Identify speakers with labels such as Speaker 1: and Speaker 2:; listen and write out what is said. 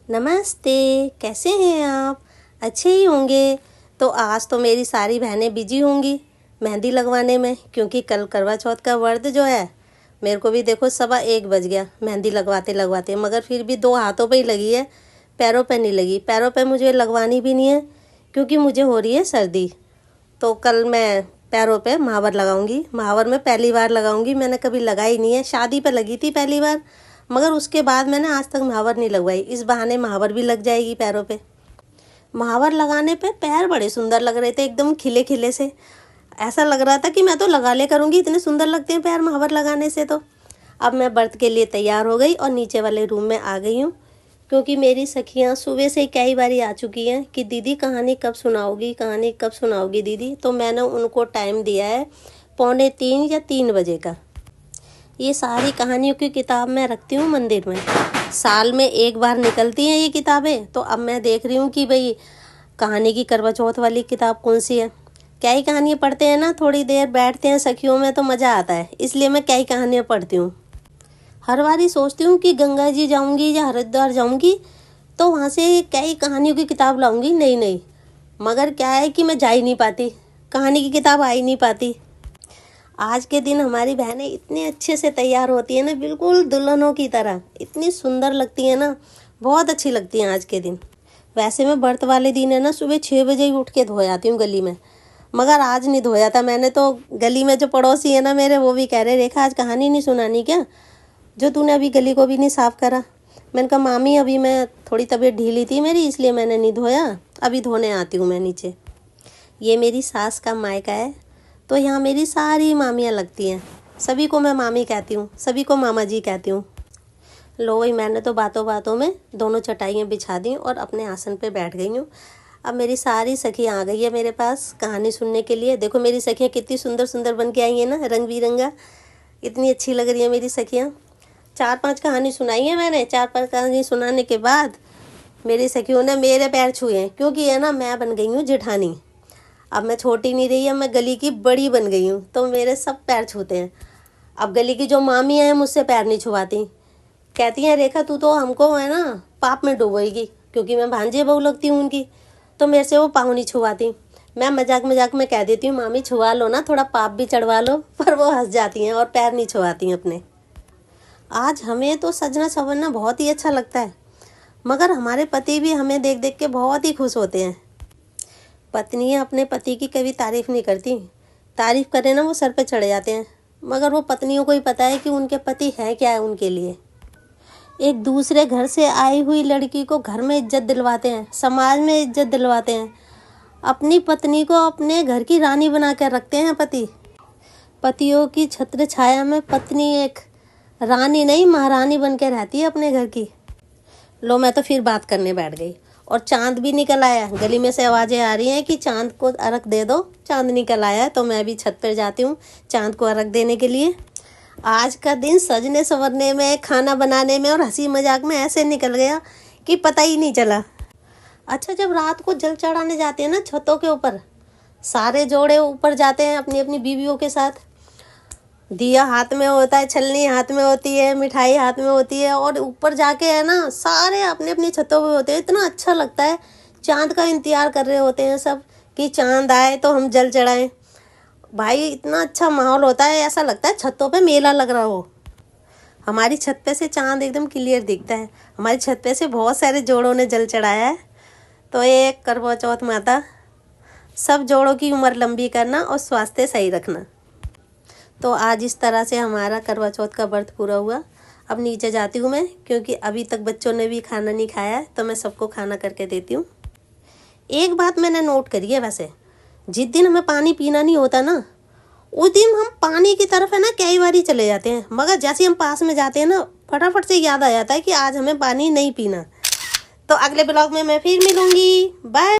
Speaker 1: नमस्ते, कैसे हैं आप? अच्छे ही होंगे। तो आज तो मेरी सारी बहनें बिजी होंगी मेहंदी लगवाने में, क्योंकि कल करवा चौथ का व्रत जो है। मेरे को भी देखो 1:15 बज गया मेहंदी लगवाते लगवाते, मगर फिर भी 2 हाथों पे ही लगी है, पैरों पे नहीं लगी। पैरों पे मुझे लगवानी भी नहीं है क्योंकि मुझे हो रही है सर्दी। तो कल मैं पैरों पे महावर लगाऊंगी। महावर में पहली बार लगाऊंगी, मैंने कभी लगाई नहीं है। शादी पे लगी थी पहली बार, मगर उसके बाद मैंने आज तक महावर नहीं लगवाई। इस बहाने महावर भी लग जाएगी पैरों पे। महावर लगाने पे पैर बड़े सुंदर लग रहे थे, एकदम खिले खिले से। ऐसा लग रहा था कि मैं तो लगा ले करूँगी, इतने सुंदर लगते हैं पैर महावर लगाने से। तो अब मैं व्रत के लिए तैयार हो गई और नीचे वाले रूम में आ गई हूँ, क्योंकि मेरी सखियाँ सुबह से कई बारी आ चुकी हैं कि दीदी कहानी कब सुनाओगी, कहानी कब सुनाओगी दीदी। तो मैंने उनको टाइम दिया है 2:45 या 3 बजे का। ये सारी कहानियों की किताब मैं रखती हूँ मंदिर में। साल में एक बार निकलती हैं ये किताबें। तो अब मैं देख रही हूँ कि भाई कहानी की करवा चौथ वाली किताब कौन सी है। क्या ही कहानियाँ पढ़ते हैं ना, थोड़ी देर बैठते हैं सखियों में तो मज़ा आता है, इसलिए मैं क्या ही कहानियाँ पढ़ती हूँ। हर बारी सोचती हूँ कि गंगा जी जाऊँगी या हरिद्वार जाऊँगी तो वहाँ से क्या ही कहानियों की किताब लाऊँगी, नहीं, मगर क्या है कि मैं जा ही नहीं पाती, कहानी की किताब आ ही नहीं पाती। आज के दिन हमारी बहनें इतने अच्छे से तैयार होती है ना, बिल्कुल दुल्हनों की तरह, इतनी सुंदर लगती है ना, बहुत अच्छी लगती हैं आज के दिन। वैसे मैं व्रत वाले दिन है ना सुबह 6 बजे ही उठ के धो जाती हूँ गली में, मगर आज नहीं धोया था मैंने। तो गली में जो पड़ोसी है ना मेरे, वो भी कह रहे रेखा आज कहानी नहीं सुनानी क्या, जो तूने अभी गली को भी नहीं साफ़ करा। मैंने कहा मामी अभी मैं थोड़ी तबीयत ढीली थी मेरी, इसलिए मैंने नहीं धोया, अभी धोने आती हूँ मैं नीचे। ये मेरी सास का मायका है, तो यहाँ मेरी सारी मामियाँ लगती हैं। सभी को मैं मामी कहती हूँ, सभी को मामा जी कहती हूँ। लो भाई, मैंने तो बातों बातों में दोनों चटाइयाँ बिछा दी और अपने आसन पे बैठ गई हूँ। अब मेरी सारी सखियाँ आ गई है मेरे पास कहानी सुनने के लिए। देखो मेरी सखियाँ कितनी सुंदर सुंदर बन के आई हैं ना, रंग बिरंगा, इतनी अच्छी लग रही है मेरी सखियाँ। 4-5 कहानी सुनाई है मैंने। 4-5 कहानी सुनाने के बाद मेरी सखियों ने मेरे पैर छुए हैं, क्योंकि है ना मैं बन गई हूँ जेठानी। अब मैं छोटी नहीं रही, अब मैं गली की बड़ी बन गई हूँ, तो मेरे सब पैर छूते हैं। अब गली की जो मामी हैं मुझसे पैर नहीं छुआती, कहती हैं रेखा तू तो हमको है ना पाप में डुबोएगी, क्योंकि मैं भांजे बहू लगती हूँ उनकी, तो मेरे से वो पाँव नहीं छुआती। मैं मजाक मजाक में कह देती हूँ मामी छुआ लो ना, थोड़ा पाप भी चढ़वा लो, पर वो हंस जाती हैं और पैर नहीं छुआती हैं अपने। आज हमें तो सजना संवरना बहुत ही अच्छा लगता है, मगर हमारे पति भी हमें देख देख के बहुत ही खुश होते हैं। पत्नियाँ अपने पति की कभी तारीफ़ नहीं करती, तारीफ़ करें ना वो सर पे चढ़ जाते हैं, मगर वो पत्नियों को ही पता है कि उनके पति है क्या है उनके लिए। एक दूसरे घर से आई हुई लड़की को घर में इज्जत दिलवाते हैं, समाज में इज्जत दिलवाते हैं। अपनी पत्नी को अपने घर की रानी बना कर रखते हैं पति। पतियों की छत्र छाया में पत्नी एक रानी नहीं महारानी बन के रहती है अपने घर की। लो मैं तो फिर बात करने बैठ गई, और चांद भी निकल आया। गली में से आवाज़ें आ रही हैं कि चांद को अर्घ दे दो, चांद निकल आया है। तो मैं भी छत पर जाती हूँ चांद को अर्घ देने के लिए। आज का दिन सजने संवरने में, खाना बनाने में और हंसी मजाक में ऐसे निकल गया कि पता ही नहीं चला। अच्छा, जब रात को जल चढ़ाने जाते हैं ना छतों के ऊपर, सारे जोड़े ऊपर जाते हैं अपनी अपनी बीवियों के साथ। दिया हाथ में होता है, छलनी हाथ में होती है, मिठाई हाथ में होती है, और ऊपर जाके है ना सारे अपने अपनी छतों पे होते हैं। इतना अच्छा लगता है, चांद का इंतजार कर रहे होते हैं सब कि चांद आए तो हम जल चढ़ाएं। भाई इतना अच्छा माहौल होता है, ऐसा लगता है छतों पे मेला लग रहा हो। हमारी छत पे से चांद एकदम क्लियर दिखता है। हमारी छत पे से बहुत सारे जोड़ों ने जल चढ़ाया है। तो एक करवा चौथ माता सब जोड़ों की उम्र लंबी करना और स्वास्थ्य सही रखना। तो आज इस तरह से हमारा करवा चौथ का व्रत पूरा हुआ। अब नीचे जाती हूँ मैं, क्योंकि अभी तक बच्चों ने भी खाना नहीं खाया है, तो मैं सबको खाना करके देती हूँ। एक बात मैंने नोट करी है, वैसे जिस दिन हमें पानी पीना नहीं होता ना, उस दिन हम पानी की तरफ है ना कई बार ही चले जाते हैं, मगर जैसे हम पास में जाते हैं ना फटाफट से याद आ जाता है कि आज हमें पानी नहीं पीना। तो अगले ब्लॉग में मैं फिर मिलूँगी। बाय।